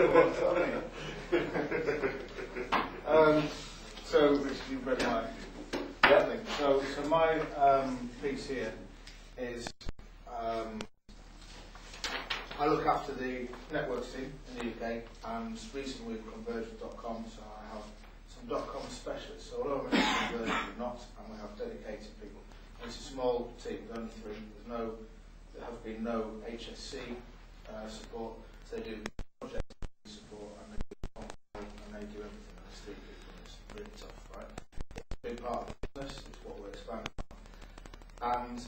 So, Richard, you've read my thing. So my piece here is I look after the networks team in the UK, and recently we've converged with .com, so I have some .com specialists. So although I'm converged, we're not, and we have dedicated people. And it's a small team, there's only 3. There has been no HSC support, so they do project support and they do everything. And there's 3 people, and it's really tough, right? It's a big part of the business, it's what we're expanding on. And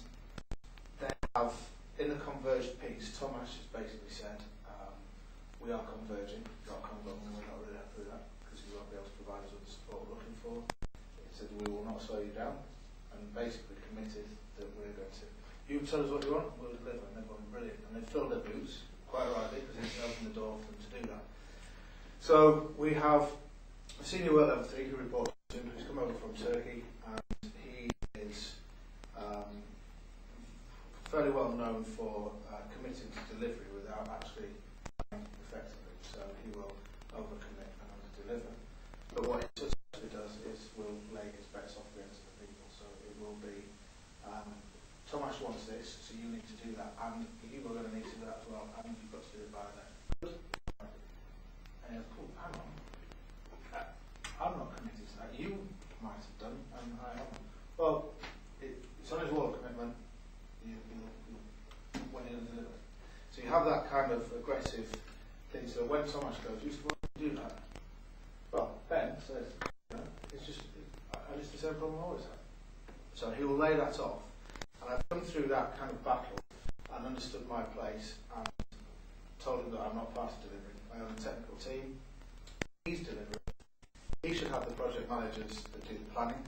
they have, in the converged piece, Thomas has basically said, we are converging, .com, but we're not really happy with that, because you won't be able to provide us with the support we're looking for. He said, we will not slow you down, and basically committed that we're going to, you tell us what you want, we'll deliver, and they've gone brilliant. And they've filled their boots, quite rightly, because it's opened the door for them to do that. So we have a senior work level 3 who reports to him, who's come over from Turkey, and he is fairly well known for committing to delivery without actually planning effectively. So he will overcommit and under-deliver. But what he successfully does is will lay his bets off against the people. So it will be, Thomas wants this, so you need to do that, and you are going to need to do that as well, and you've got to do it by then. And cool, hang on. I'm not committed to that. You might have done, and I haven't. Well, it's on his wall of commitment. When you're delivered. So you have that kind of aggressive thing. So when Thomas goes, you used to want to do that. Well, Ben says, it's just the same problem I always had. So he will lay that off. And I've come through that kind of battle and understood my place and told him that I'm not part of delivery. I own a technical team. He's delivering. He should have the project managers that do the planning.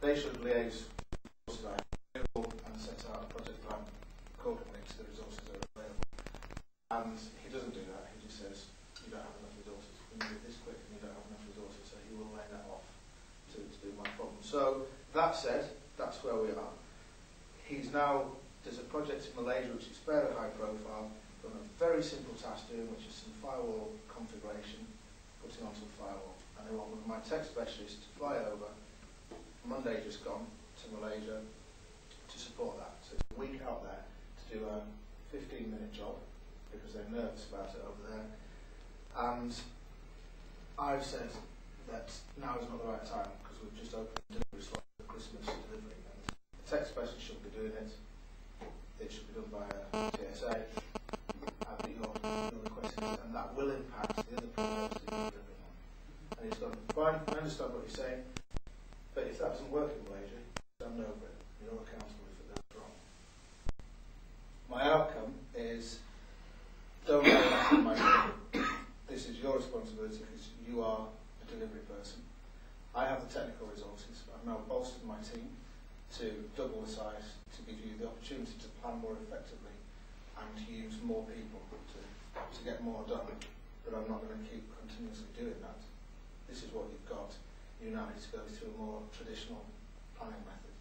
They should liaise with the resources I have available and set out a project plan accordingly to the resources that are available. And he doesn't do that. He just says, you don't have enough resources. We need it this quick and you don't have enough resources. So he will lay that off to do my problem. So that said, that's where we are. There's a project in Malaysia which is fairly high profile, done a very simple task doing, which is some firewall configuration, putting onto a firewall. And they want one of my tech specialists to fly over, Monday just gone, to Malaysia to support that. So it's a week out there to do a 15-minute job, because they're nervous about it over there. And I've said that now is not the right time, because we've just opened the delivery slot for Christmas delivery. And the tech specialist shouldn't be doing it. It should be done by a TSA. But you're requesting it, and that will impact the other projects that you're delivering on. And he's gone, fine, I understand what you're saying, but if that doesn't work in Malaysia, stand over it. You're accountable if it goes wrong. My outcome is, don't lay that on my shoulder. This is your responsibility because you are a delivery person. I have the technical resources. I've now bolstered my team to double the size to give you the opportunity to plan more effectively and to use more people to get more done. But I'm not going to keep continuously doing that. This is what you've got. You now need to go through a more traditional planning method.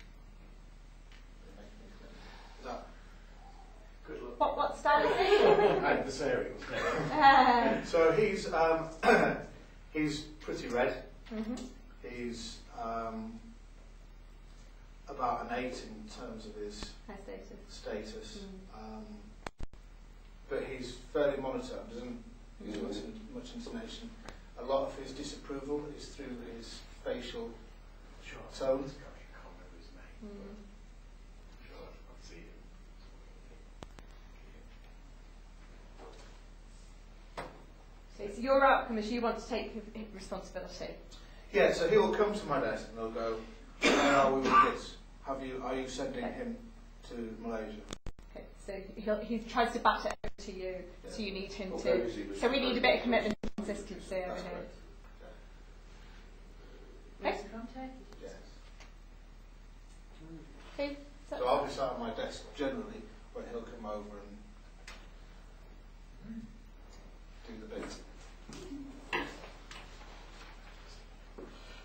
Is that good luck? What style is it? Adversarial. So he's pretty red. Mm-hmm. He's about an 8 in terms of his status. Mm. But he's fairly monotone, doesn't use much intonation. A lot of his disapproval is through his facial tone. So your outcome is you want to take responsibility. Yeah, so he will come to my desk and they'll go, where are we with this? Are you sending him to Malaysia? Okay, so he tries to bat it over to you, so you need him to. So we need a bit of commitment and consistency over here. Yes. Okay. So I'll be sat at my desk generally, but he'll come over and do the bit.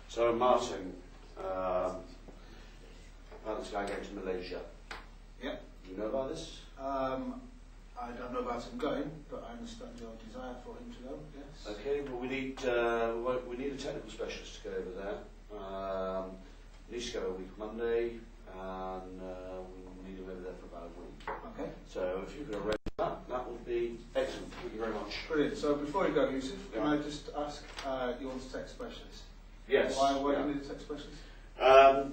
So Martin, about this guy going to Malaysia. Yep. Do you know about this? I don't know about him going, but I understand your desire for him to go, yes. Okay, well we need a technical specialist to go over there. He needs to go a week Monday, and we need him over there for about a week. Okay. So if you could arrange that, that would be excellent. Thank you very much. Brilliant. So before you go, Yusuf, can I just ask, you want a tech specialist? Yes. Why do you need a tech specialist?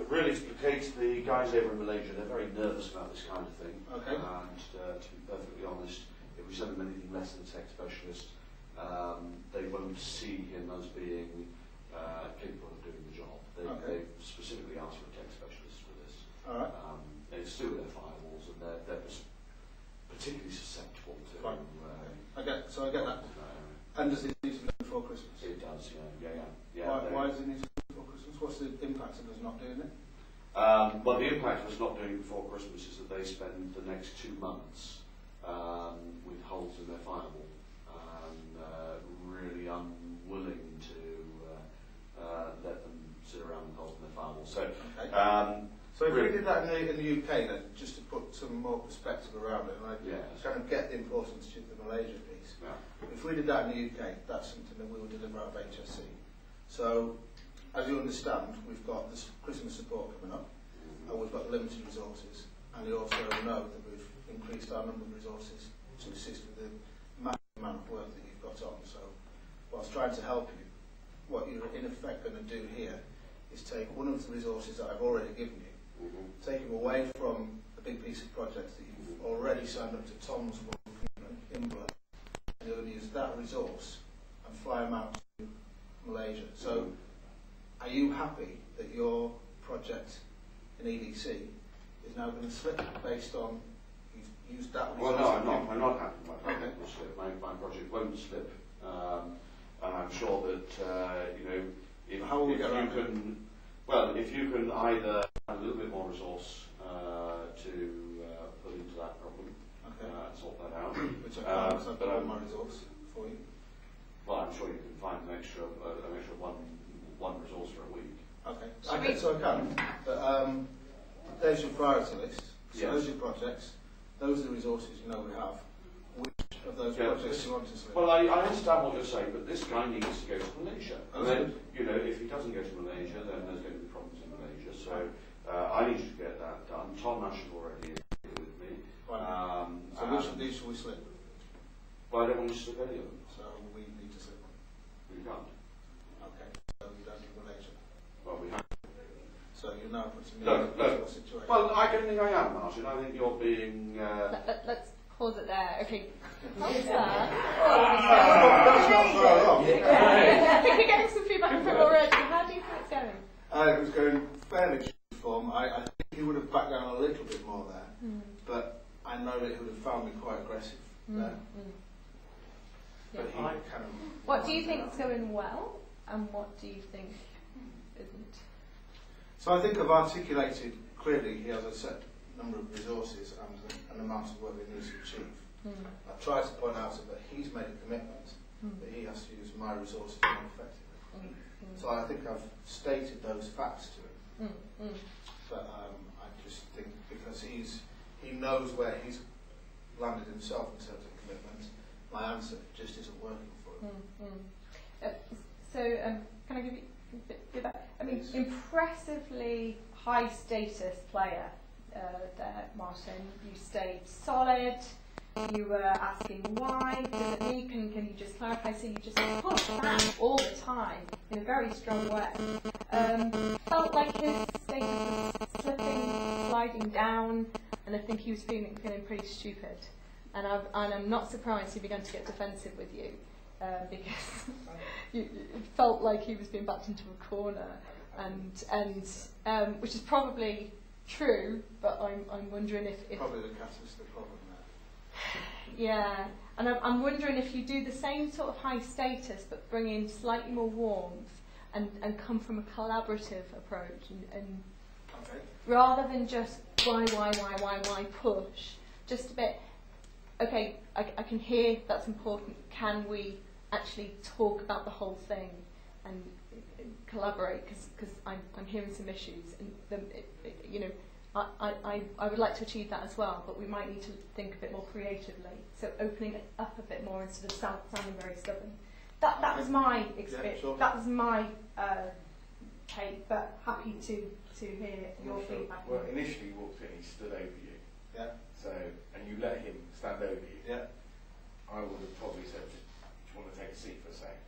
Really to placate the guys over in Malaysia. They're very nervous about this kind of thing. Okay. And to be perfectly honest, if we send them anything less than a tech specialist, they won't see him as being capable of doing the job. They've specifically asked for a tech specialist for this. All right. It's to do with their firewalls, and they're particularly susceptible to. Right. I get that. And does it need to be before Christmas? It does, yeah. Why does it need to be before Christmas? What's the impact of us not doing it? Well, the impact of us not doing it before Christmas is that they spend the next 2 months with holes in their firewall and really unwilling to let them sit around with holes in their firewall. So, okay. So if we did that in the UK then, just to put some more perspective around it, and I kind of get the importance of the Malaysia piece. Yeah. If we did that in the UK, that's something that we would deliver out of HSC. So, as you understand, we've got this Christmas support coming up, and we've got limited resources, and you also know that we've increased our number of resources to assist with the massive amount of work that you've got on. So, whilst trying to help you, what you're in effect going to do here is take one of the resources that I've already given you, take him away from a big piece of project that you've already signed up to Tom's work in Blood, and you're going to use that resource and fly him out to Malaysia. So, are you happy that your project in EDC is now going to slip based on you've used that resource? Well, no, I'm not happy my project will slip. My project won't slip. And I'm sure that, if you can either have a little bit more resource to put into that problem, sort that out. Which I can't, because I've got my resource for you. Well, I'm sure you can find an extra one resource for a week. Okay, so I can. But there's your priority list. So those are your projects. Those are the resources you know we have. Which of those projects do you want to slip? Well, I understand what you're saying, but this guy needs to go to Malaysia. And then, if he doesn't go to Malaysia, then there's going to be problems in Malaysia. So I need you to get that done. Tom Nash is already here with me. So which of these should we slip? Well, I don't want you to slip any of them. So we need to slip one. We can't. Okay, so we don't do Malaysia. Well, we have. So you're now putting me in a situation. Well, I don't think I am, Martin. I think you're being... Let's pause it there. Okay. That's not far off. I think we're getting some feedback from already. How do you think it's going? It was going fairly form. I think he would have backed down a little bit more there, but I know that he would have found me quite aggressive there. But he kind of... What do you think is going well, and what do you think isn't? So I think I've articulated clearly he has a set number of resources and an amount of work he needs to achieve. I've tried to point out that he's made a commitment that he has to use my resources more effectively. So I think I've stated those facts to him. But I just think because he knows where he's landed himself in terms of commitment, my answer just isn't working for him. So can I give you feedback? I mean, impressively high status player there, Martin. You stayed solid. You were asking why, does it mean, can you just clarify, so you just push back all the time in a very strong way. Felt like his status was slipping, sliding down, and I think he was feeling pretty stupid. And I'm not surprised he began to get defensive with you, because it felt like he was being backed into a corner, and which is probably true, but I'm wondering if probably the catalyst the problem there. Yeah, and I'm wondering if you do the same sort of high status but bring in slightly more warmth and come from a collaborative approach and rather than just why push, just a bit, okay, I can hear that's important, can we actually talk about the whole thing and collaborate, because I'm hearing some issues, and I would like to achieve that as well, but we might need to think a bit more creatively. So opening it up a bit more instead of sounding very stubborn. That was my experience. Yeah, sure. That was my take, but happy to hear your feedback. Well, initially you walked in, he stood over you. Yeah. So, and you let him stand over you. Yeah. I would have probably said, do you want to take a seat for a second?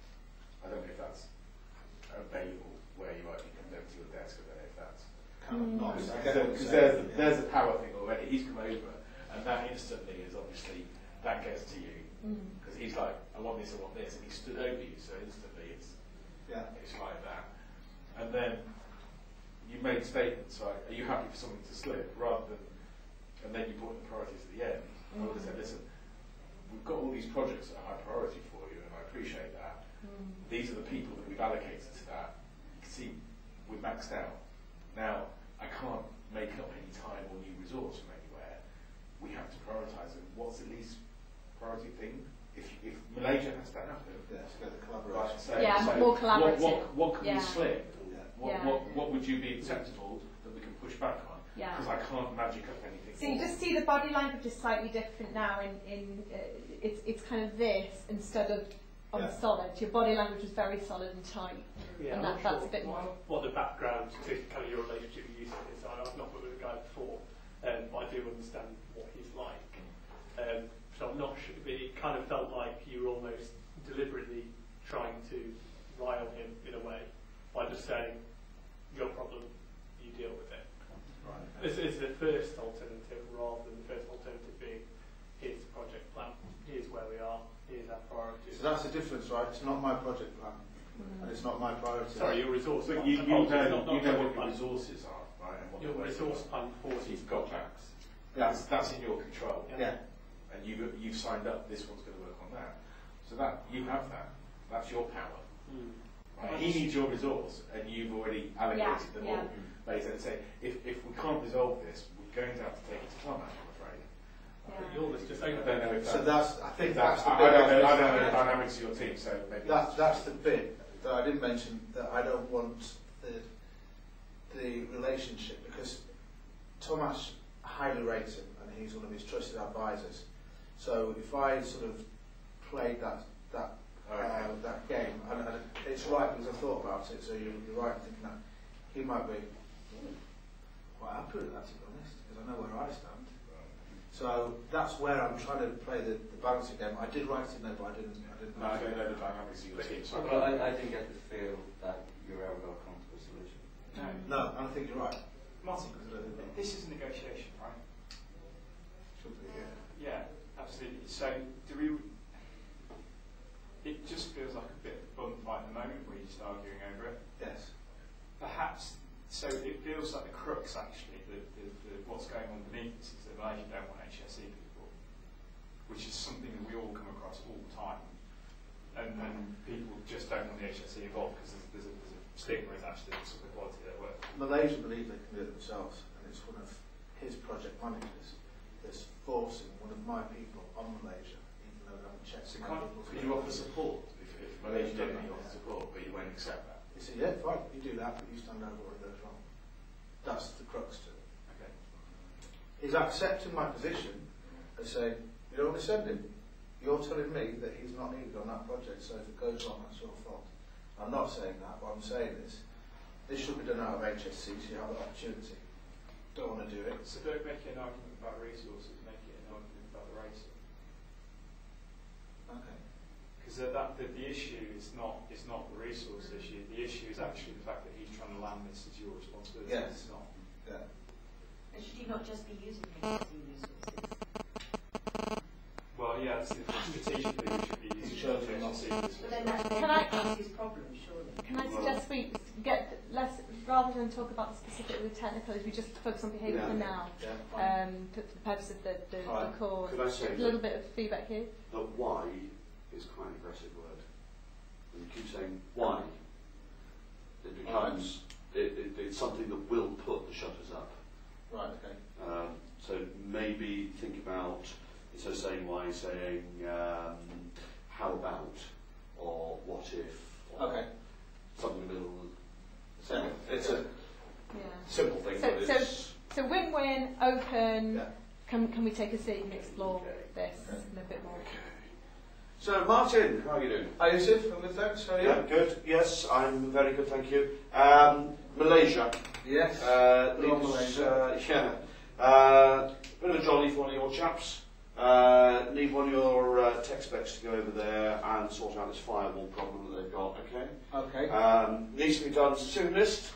I don't know if that's available where you might be condemned to your desk. I don't know if that's kind of nice. Because there's a power thing already. He's come over, and that instantly is obviously, that gets to you. Because he's like, I want this, and he stood over you, so instantly it's like that. And then you made statements like, are you happy for something to slip, rather than, and then you put the priorities at the end. I would have said, listen, we've got all these projects that are high priority for you, and I appreciate that. These are the people that we've allocated to that. You can see we're maxed out. Now, I can't make up any time or new resource from anywhere. We have to prioritise it. What's the least priority thing? If Malaysia has to happen, collaboration. More collaborative. What can we slip? Yeah. What would you be acceptable that we can push back on? Because I can't magic up anything. So you just see the body language is slightly different now. It's kind of this instead of on solid. Your body language is very solid and tight, and that's a bit more. What the background to kind of your relationship with you is. I've not worked with a guy before, but I do understand what he's like. So I'm not sure. But it kind of felt like you were almost deliberately trying to rile him in a way by just saying, "Your problem, you deal with it." Right. This is the first alternative, rather than the first alternative being, here's the project plan, here's where we are, here's our priorities. So that's the difference, right? It's not my project plan, and it's not my priority. Sorry, your resource But plan. you know what your plan. resources are, right? And what Your resource plan for you've got that. That's in your control. Yeah. And you've signed up. This one's going to work on that. So that you have that. That's your power. Right? He needs your resource, and you've already allocated them all. Later, say if we can't resolve this, we're going to have to take it to Tom. I'm afraid. Yours just I don't know if So I think that's the I bit. don't know the dynamics of your team. So maybe That's the bit that I didn't mention, that I don't want the relationship, because Thomas highly rates him, and he's one of his trusted advisors. So if I sort of played that game, and it's right because I thought about it. So you're right in thinking that he might be quite happy with that, to be honest, because I know where I stand. So that's where I'm trying to play the balancing game. I did write it there, but I didn't. No, I don't know the dynamics of your team. So Well, I didn't get the feel that you ever got a comfortable solution. No, I think you're right. Martin, this is a negotiation, right? Should be, yeah. Yeah, absolutely. So it just feels like a bit of a bum fight at the moment where you're just arguing over it. Yes. Perhaps, so it feels like the crux actually, what's going on beneath this is that Malaysia don't want HSE people, which is something that we all come across all the time. And people just don't want the HSE involved because there's a stigma attached to the sort of quality of their work. Malaysia believe they can do it themselves, and it's one of his project managers that's forcing one of my people on Malaysia, even though they haven't checked. So could you offer support if Malaysia don't offer support, but you won't accept that? He said, yeah, fine, you do that, but you stand over what goes wrong. That's the crux to it. Okay. He's accepting my position and saying, you don't want to send him. You're telling me that he's not needed on that project, so if it goes wrong, that's your fault. I'm not saying that. What I'm saying is, this should be done out of HSC, so you have the opportunity. Don't want to do it. So don't make it an argument about resources, make it an argument about the race. Okay. Because the issue is not the resource issue. The issue is actually the fact that he's trying to land this as your responsibility. Yes. It's not. Yeah. And should you not just be using HSC resources? Well, yeah, strategically we should be using Surely not. HSC. But then that's his problem, surely. Can I suggest we get less, rather than talk about the specific with technical, we just focus on behaviour for now, Yeah. for the purpose of the Right. cause. Could I say A little bit of feedback here. that why is quite an aggressive word. When you keep saying why, it becomes it's something that will put the shutters up. Right, okay. So maybe think about, instead of saying why, saying how about, or what if, or Okay. something in the middle. So it's a Yeah. Simple thing, but it's... So win-win, open. Yeah. Can we take a seat and explore this in a bit more? So, Martin, how are you doing? Hi, Yusuf. I'm good, thanks. How are you? Yeah, good. Yes, I'm very good, thank you. Malaysia. Yes. Malaysia. Bit of a jolly for one of your chaps. Need one of your tech specs to go over there and sort out this firewall problem that they've got, okay? Okay. Needs to be done soonest.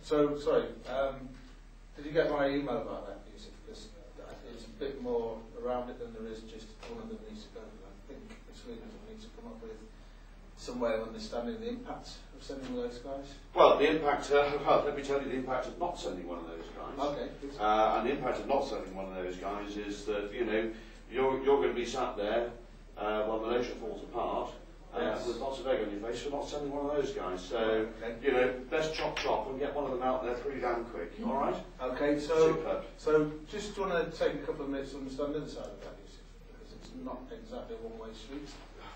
Sorry. Did you get my email about that, Yusuf? Because there's a bit more around it than there is just one of them needs to go. I think Sweden needs to come up with some way of understanding the impact of sending those guys. Well, the impact, let me tell you the impact of not sending one of those guys. Okay. And the impact of not sending one of those guys is that, you know, you're going to be sat there while Malaysia falls apart with lots of egg on your face for not sending one of those guys. So, you know, best chop and get one of them out there pretty damn quick, all right? Okay, so just want to take a couple of minutes to understand the other side of that, Yusuf, because it's not exactly a one-way street.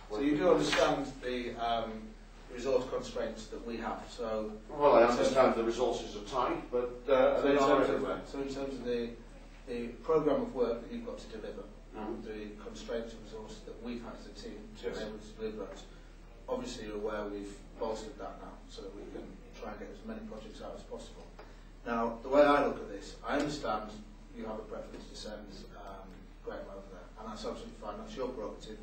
So you do understand the resource constraints that we have. So well, I understand the resources are tight, but they are everywhere. So in terms of the programme of work that you've got to deliver, the constraints and resources that we've had as a team to be able to deliver it, obviously you're aware we've bolstered that now so that we can try and get as many projects out as possible. Now, the way I look at this, I understand you have a preference to send Graham over there, and that's absolutely fine, that's your prerogative.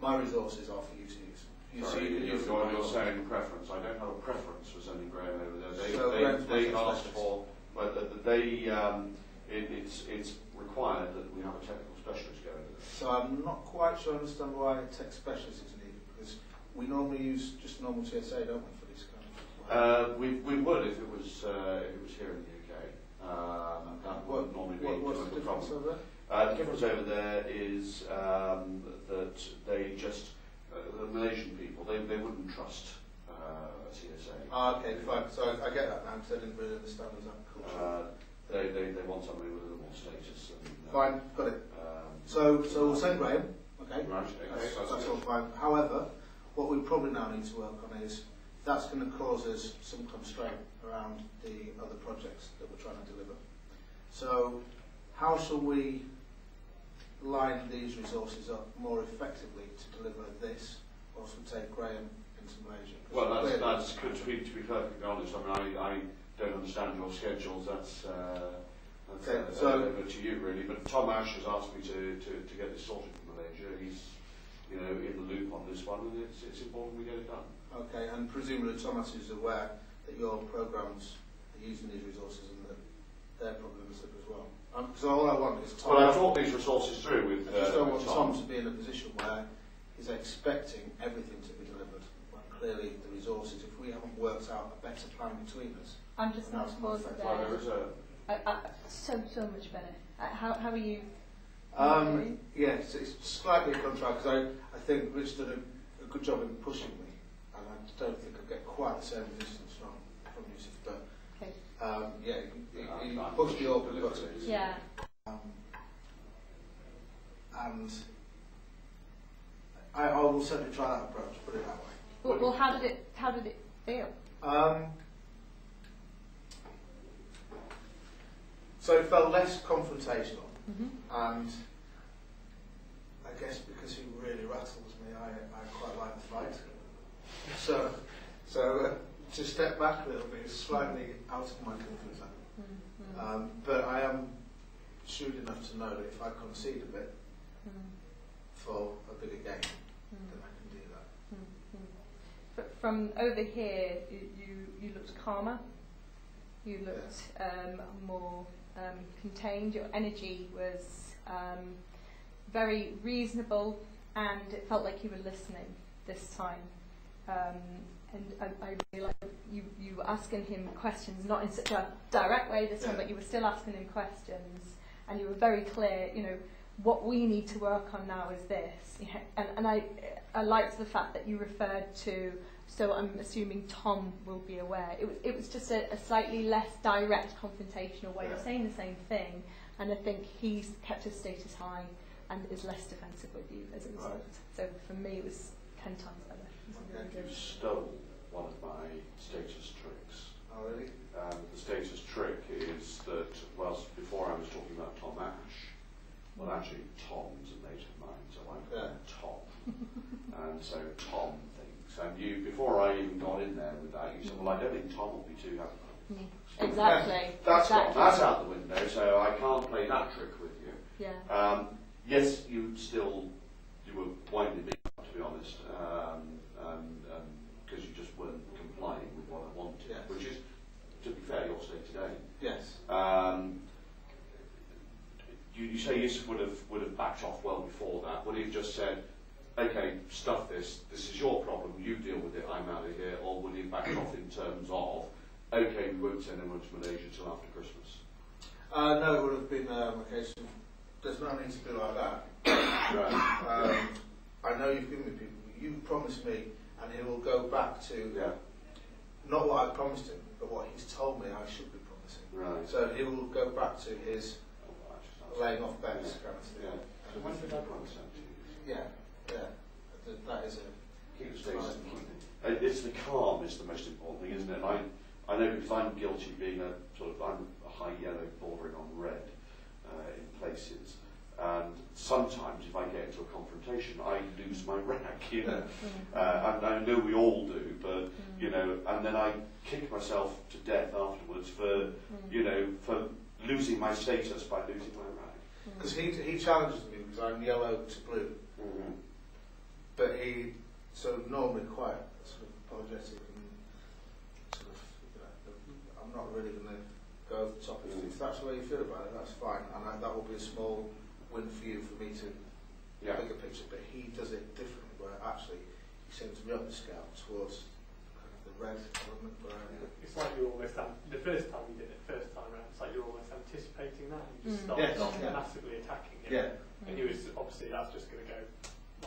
My resources are for you to use. You're saying preference. I don't have a preference for sending Graham over there. They asked for, well, it's required that we have a technical specialist go over there. So I'm not quite sure I understand why a tech specialist is needed, because we normally use just normal TSA, don't we, for this kind of work? We would if it was here in the UK. That would normally be what's the difference over there? The difference over there is that they just, the Malaysian people, they wouldn't trust TSA. Okay, fine. So I get that now, because I didn't really understand that culture. They want somebody with a little more status. And, fine, got it. So we'll send Graham, okay? Right, that's all fine. However, what we probably now need to work on is, that's going to cause us some constraint around the other projects that we're trying to deliver. So how shall we line these resources up more effectively to deliver this, whilst we take Graham into Malaysia? Well, that's good to be perfectly honest. I mean, I don't understand your schedules. That's over to you really. But Tom Ash has asked me to get this sorted in Malaysia. He's, you know, in the loop on this one, and it's important we get it done. Okay, and presumably Thomas is aware that your programmes are using these resources and that their problems as well. Because all I want is Tom. Well, I've talked these resources through with. I just don't want Tom to be in a position where he's expecting everything to be delivered. When clearly the resources, if we haven't worked out a better plan between us. I'm just going to pause it there. Well, there is so much better. How are you? Yes, it's slightly a contract because I think Rich did a good job in pushing me, and I don't think I get quite the same resistance from Yusuf. But he pushed the open buttons. Yeah. And I will certainly try that approach. Put it that way. Well, how did it feel? So it felt less confrontational, and I guess because he really rattles me, I quite like the fight. So to step back a little bit is slightly out of my comfort zone. But I am shrewd enough to know that if I concede a bit for a bigger game, then I can do that. But from over here, you looked calmer. You looked more contained. Your energy was very reasonable, and it felt like you were listening this time. And I really like you were asking him questions, not in such a direct way this time, but you were still asking him questions, and you were very clear. You know, what we need to work on now is this. And I liked the fact that you referred to. So I'm assuming Tom will be aware. It was just a slightly less direct confrontational way of saying the same thing, and I think he's kept his status high and is less defensive with you as a result. Right. So for me, it was 10 times better. You stole one of my status tricks. Oh really? The status trick is so Tom thinks. And you, before I even got in there with that, you said, well, I don't think Tom will be too happy. Exactly. That's out the window, so I can't play that trick with you. Yeah. Yes, you were winding me up, to be honest, because you just weren't complying with what I wanted, yes. Which is, to be fair, your state today. Yes. You say you would have backed off well before that. Would he have just said, okay, stuff this is your problem, you deal with it, I'm out of here, or would he have backed off in terms of, okay, we won't send anyone to Malaysia till after Christmas? No, it would have been a case of, there's no need to be like that. Right. I know you've given me people, you promised me, and he will go back to, Yeah. not what I promised him, but what he's told me I should be promising. Right. So he will go back to his laying off bets kind of thing. Yeah. So when did I promise that to you? Yeah, yeah. That is a... It's the calm is the most important thing, isn't it? I know because I'm guilty of being I'm a high yellow bordering on red in places. And sometimes if I get into a confrontation, I lose my rag, you know. And I know we all do, but, you know, and then I kick myself to death afterwards for, you know, for losing my status by losing my rag. Because he challenges me because I'm yellow to blue. But he normally quite sort of apologetic and sort of, you know, I'm not really going to go over the top. If that's the way you feel about it, that's fine. And that will be a small win for you, for me to bigger picture. But he does it differently, where actually he seems to be up the scale towards kind of the red element. It's like you're almost, the first time you did it, first time around, it's like you're almost anticipating that, and you just started off massively attacking him. Yeah. And he was, obviously, that's just going to go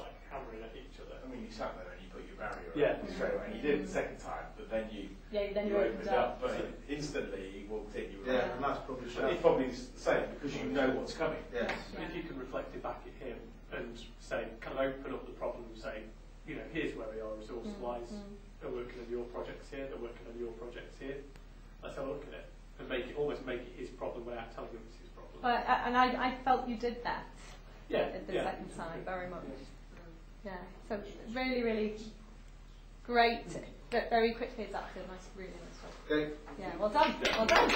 like hammering at each other. I mean, you sat there and you put your barrier Yeah. up straight away, and you did it the second time, but then you opened it up. But instantly he walked in, you were Yeah, and that's probably But it's probably the same because you know what's coming. Yes. But if you can reflect it back at him and say, kind of open up the problem and say, you know, here's where we are resource-wise. They're working on your projects here. They're working on your projects here. Let's have a look at it and almost make it his problem without telling him it's his problem. And I felt you did that. Yeah. At the second time, very much. Yeah. So really, really great. But very quickly, it's actually a nice, really nice job. Okay. Yeah. Well done. Well done.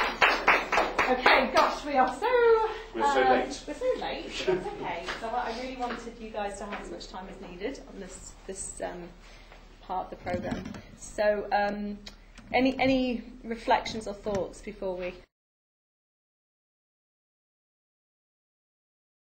Okay. Gosh, we are so. We're so late. We're so late. But that's okay. So I really wanted you guys to have as much time as needed on this part of the programme. So, any reflections or thoughts before we